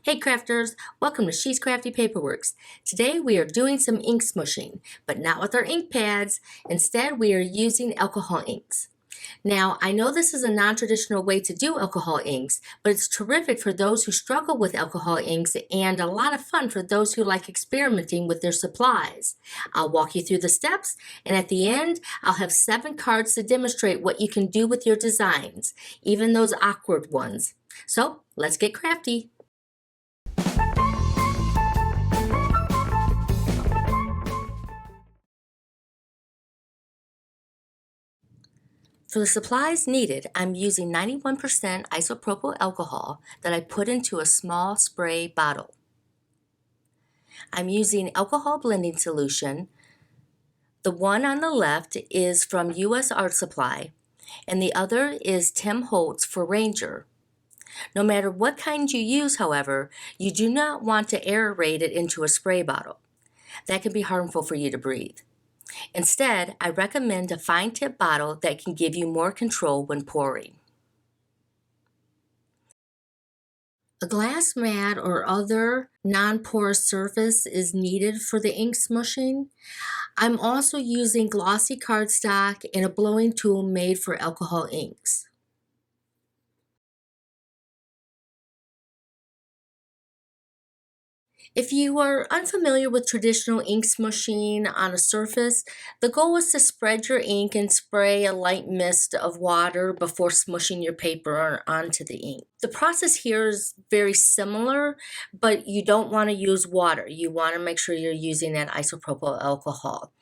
Hey crafters, welcome to She's Crafty Paperworks. Today we are doing some ink smushing, but not with our ink pads. Instead, we are using alcohol inks. Now, I know this is a non-traditional way to do alcohol inks, but it's terrific for those who struggle with alcohol inks and a lot of fun for those who like experimenting with their supplies. I'll walk you through the steps, and at the end, I'll have 7 cards to demonstrate what you can do with your designs, even those awkward ones. So, let's get crafty. For the supplies needed, I'm using 91% isopropyl alcohol that I put into a small spray bottle. I'm using alcohol blending solution. The one on the left is from US Art Supply, and the other is Tim Holtz for Ranger. No matter what kind you use, however, you do not want to aerate it into a spray bottle. That can be harmful for you to breathe. Instead, I recommend a fine tip bottle that can give you more control when pouring. A glass mat or other non-porous surface is needed for the ink smushing. I'm also using glossy cardstock and a blowing tool made for alcohol inks. If you are unfamiliar with traditional ink smushing on a surface, the goal is to spread your ink and spray a light mist of water before smushing your paper onto the ink. The process here is very similar, but you don't want to use water. You want to make sure you're using that isopropyl alcohol.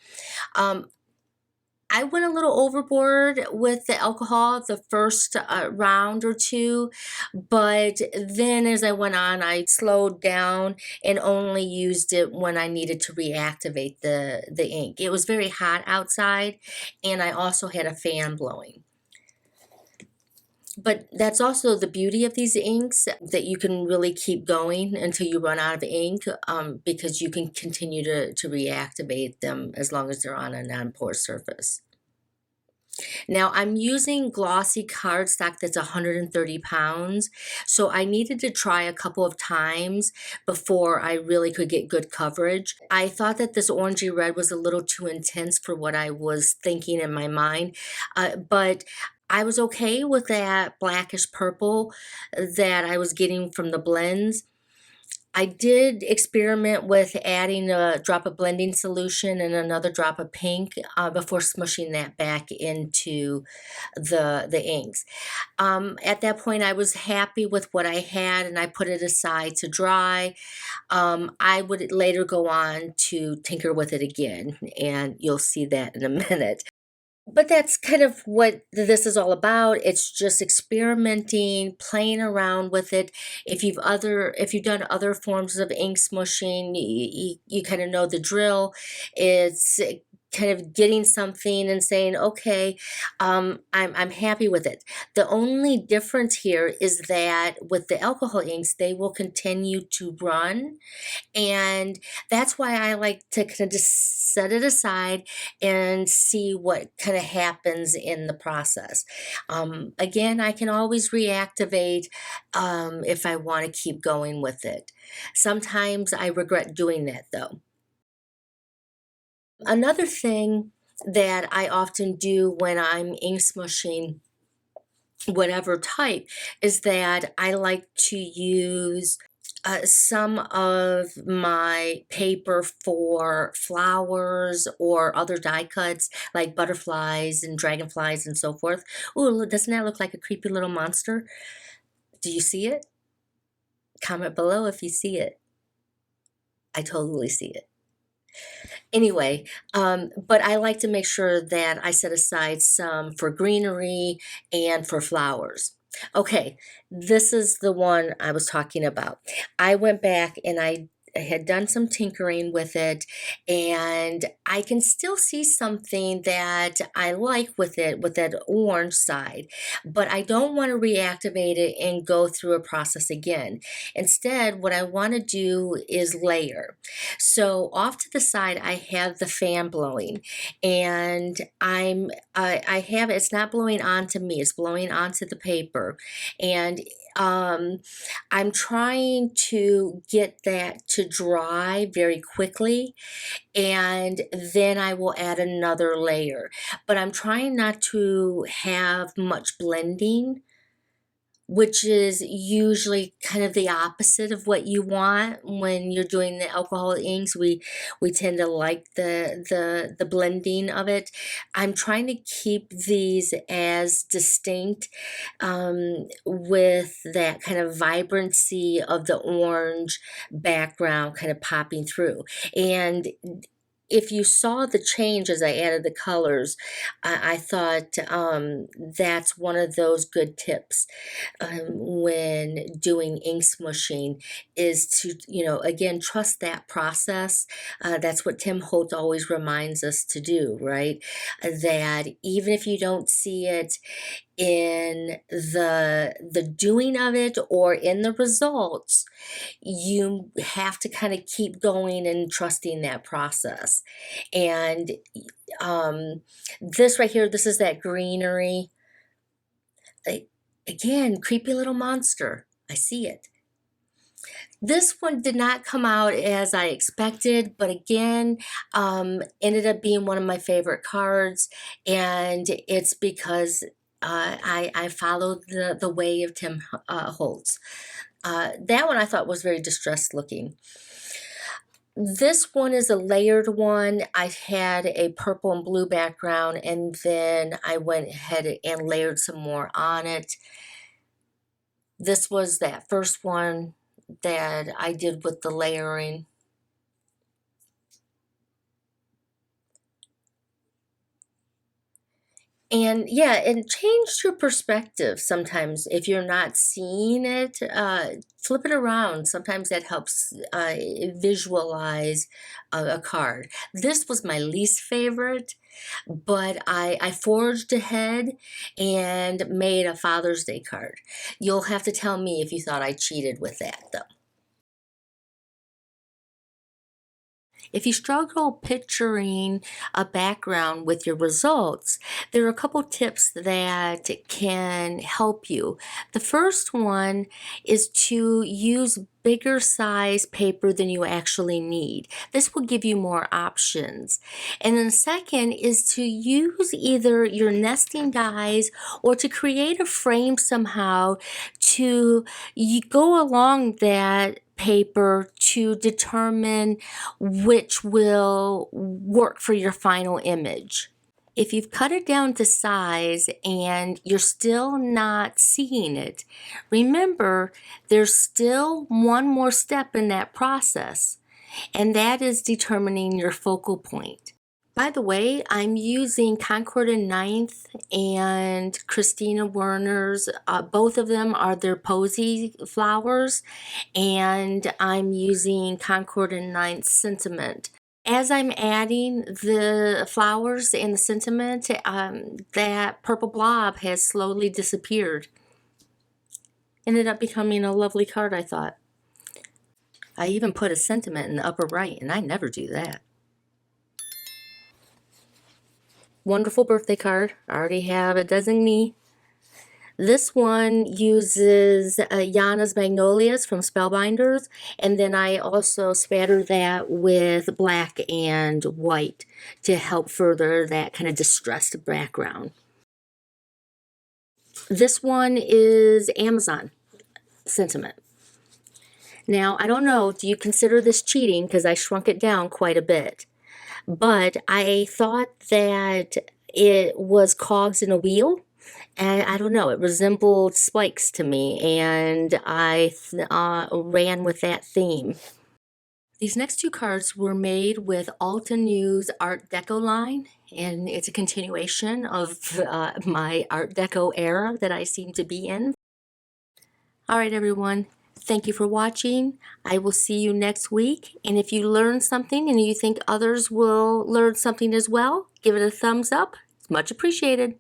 I went a little overboard with the alcohol the first round or two, but then as I went on, I slowed down and only used it when I needed to reactivate the ink. It was very hot outside, and I also had a fan blowing. But that's also the beauty of these inks, that you can really keep going until you run out of ink, because you can continue to reactivate them as long as they're on a non-porous surface. Now I'm using glossy cardstock that's 130 pounds, so I needed to try a couple of times before I really could get good coverage. I thought that this orangey red was a little too intense for what I was thinking in my mind, but I was okay with that blackish purple that I was getting from the blends. I did experiment with adding a drop of blending solution and another drop of pink before smushing that back into the inks. At that point, I was happy with what I had, and I put it aside to dry. I would later go on to tinker with it again, and you'll see that in a minute. But that's kind of what this is all about. It's just experimenting, playing around with it. If you've done other forms of ink smushing, you kind of know the drill. It's kind of getting something and saying, okay, I'm happy with it. The only difference here is that with the alcohol inks, they will continue to run, and that's why I like to kind of just set it aside and see what kind of happens in the process. Again, I can always reactivate if I want to keep going with it. Sometimes I regret doing that though. Another thing that I often do when I'm ink smushing whatever type is that I like to use some of my paper for flowers or other die cuts like butterflies and dragonflies and so forth. Ooh, doesn't that look like a creepy little monster? Do you see it? Comment below if you see it. I totally see it. Anyway, but I like to make sure that I set aside some for greenery and for flowers. Okay, this is the one I was talking about. I went back and I had done some tinkering with it, and I can still see something that I like with it, with that orange side, but I don't want to reactivate it and go through a process again. Instead, what I want to do is layer. So off to the side, I have the fan blowing, and I have it's not blowing onto me; it's blowing onto the paper, and I'm trying to get that to dry very quickly, and then I will add another layer. But I'm trying not to have much blending, which is usually kind of the opposite of what you want when you're doing the alcohol inks. We tend to like the blending of it. I'm trying to keep these as distinct, with that kind of vibrancy of the orange background kind of popping through. And if you saw the change as I added the colors, I thought that's one of those good tips when doing ink smooshing, is to, again, trust that process. That's what Tim Holt always reminds us to do, right? That even if you don't see it in the doing of it or in the results, you have to kind of keep going and trusting that process. And this right here, this is that greenery. Again, creepy little monster. I see it. This one did not come out as I expected, but again, ended up being one of my favorite cards, and it's because I followed the way of Tim Holtz. That one I thought was very distressed looking. This one is a layered one. I had a purple and blue background, and then I went ahead and layered some more on it. This was that first one that I did with the layering. And yeah, and change your perspective sometimes. If you're not seeing it, flip it around. Sometimes that helps visualize a card. This was my least favorite, but I forged ahead and made a Father's Day card. You'll have to tell me if you thought I cheated with that, though. If you struggle picturing a background with your results, there are a couple tips that can help you. The first one is to use bigger size paper than you actually need. This will give you more options. And then the second is to use either your nesting dies or to create a frame somehow to go along that paper to determine which will work for your final image. If you've cut it down to size and you're still not seeing it, remember there's still one more step in that process, and that is determining your focal point. By the way, I'm using Concord and Ninth and Christina Werner's. Both of them are their posy flowers, and I'm using Concord and Ninth Sentiment. As I'm adding the flowers and the sentiment, that purple blob has slowly disappeared. Ended up becoming a lovely card, I thought. I even put a sentiment in the upper right, and I never do that. Wonderful birthday card. I already have a designee. This one uses Yana's Magnolias from Spellbinders, and then I also spatter that with black and white to help further that kind of distressed background. This one is Amazon Sentiment. Now, I don't know, do you consider this cheating? Because I shrunk it down quite a bit. But I thought that it was cogs in a wheel, and I don't know, it resembled spikes to me, and I ran with that theme. These next two cards were made with Alta News Art Deco line, and it's a continuation of my Art Deco era that I seem to be in. All right, everyone. Thank you for watching. I will see you next week. And if you learned something and you think others will learn something as well, give it a thumbs up. It's much appreciated.